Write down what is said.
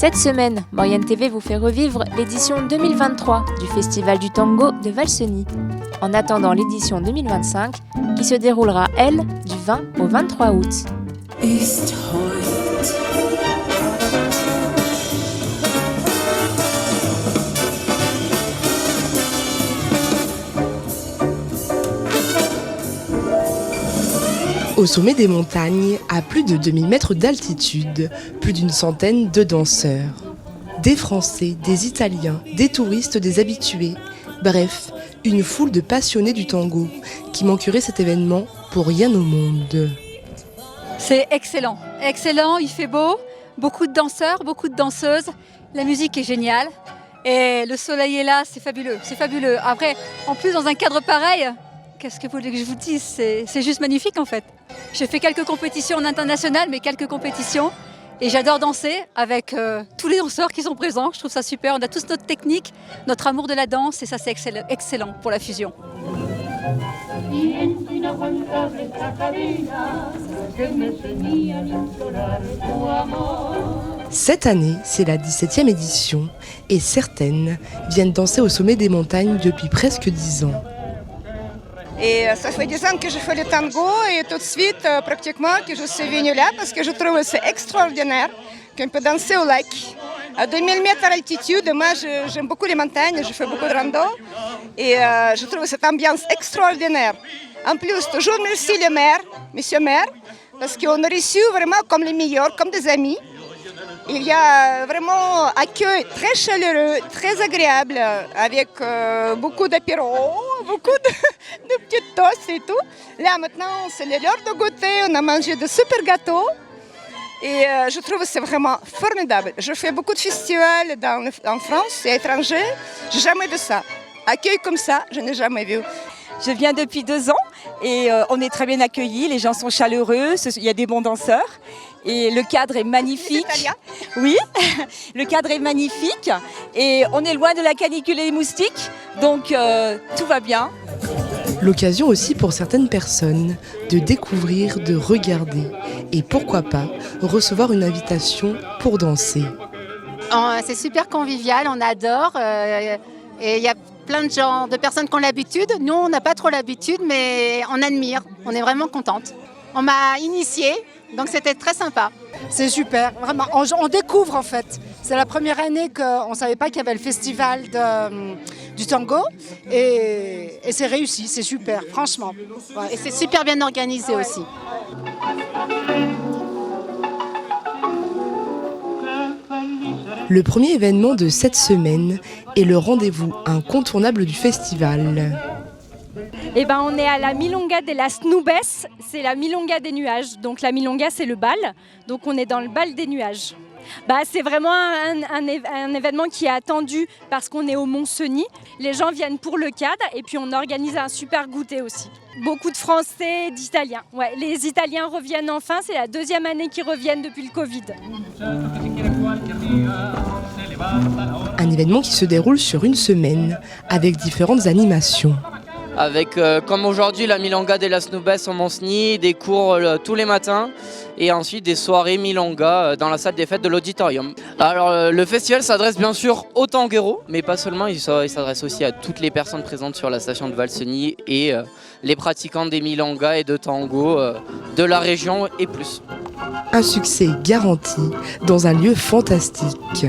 Cette semaine, Maurienne TV vous fait revivre l'édition 2023 du Festival du Tango de Valseny, en attendant l'édition 2025 qui se déroulera, elle, du 20 au 23 août. Au sommet des montagnes, à plus de 2000 mètres d'altitude, plus d'une centaine de danseurs. Des Français, des Italiens, des touristes, des habitués. Bref, une foule de passionnés du tango qui manquerait cet événement pour rien au monde. C'est excellent, excellent, il fait beau, beaucoup de danseurs, beaucoup de danseuses, la musique est géniale et le soleil est là, c'est fabuleux, c'est fabuleux. Après, en plus dans un cadre pareil, qu'est-ce que vous voulez que je vous dise, c'est juste magnifique en fait. J'ai fait quelques compétitions en international, mais quelques compétitions. Et j'adore danser avec tous les danseurs qui sont présents. Je trouve ça super. On a tous notre technique, notre amour de la danse. Et ça, c'est excellent pour la fusion. Cette année, c'est la 17e édition. Et certaines viennent danser au sommet des montagnes depuis presque 10 ans. Et ça fait 10 ans que je fais le tango et tout de suite, pratiquement, que je suis venue là parce que je trouve que c'est extraordinaire qu'on peut danser au lac. À 2000 mètres d'altitude, moi j'aime beaucoup les montagnes, je fais beaucoup de rando et je trouve cette ambiance extraordinaire. En plus, toujours merci le maire, monsieur le maire, parce qu'on a reçu vraiment comme les meilleurs, comme des amis. Il y a vraiment un accueil très chaleureux, très agréable, avec beaucoup d'apéros, beaucoup de petites tosses et tout. Là maintenant, c'est l'heure de goûter, on a mangé de super gâteaux. Et je trouve que c'est vraiment formidable. Je fais beaucoup de festivals en France et à l'étranger. Je n'ai jamais vu ça. Accueil comme ça, je n'ai jamais vu. Je viens depuis 2 ans et on est très bien accueillis, les gens sont chaleureux, il y a des bons danseurs et le cadre est magnifique. Oui, le cadre est magnifique et on est loin de la canicule et des moustiques, donc tout va bien. L'occasion aussi pour certaines personnes de découvrir, de regarder et pourquoi pas recevoir une invitation pour danser. C'est super convivial, on adore et il y a plein de gens, de personnes qui ont l'habitude. Nous, on n'a pas trop l'habitude, mais on admire. On est vraiment contente. On m'a initiée, donc c'était très sympa. C'est super, vraiment. On découvre en fait. C'est la première année qu'on ne savait pas qu'il y avait le festival du tango et c'est réussi, c'est super, franchement. Ouais. Et c'est super bien organisé aussi. Le premier événement de cette semaine est le rendez-vous incontournable du festival. On est à la Milonga de las Nubes, c'est la Milonga des nuages. Donc la Milonga, c'est le bal, donc on est dans le bal des nuages. C'est vraiment un événement qui est attendu parce qu'on est au Mont-Cenis. Les gens viennent pour le cadre et puis on organise un super goûter aussi. Beaucoup de Français, d'Italiens. Ouais, les Italiens reviennent enfin, c'est la 2e année qu'ils reviennent depuis le Covid. Un événement qui se déroule sur une semaine avec différentes animations. Avec, comme aujourd'hui, la Milonga de las Nubes au Mont-Cenis, des cours tous les matins et ensuite des soirées Milonga dans la salle des fêtes de l'auditorium. Alors le festival s'adresse bien sûr aux tangueros, mais pas seulement, il s'adresse aussi à toutes les personnes présentes sur la station de Valseny et les pratiquants des Milonga et de tango de la région et plus. Un succès garanti dans un lieu fantastique.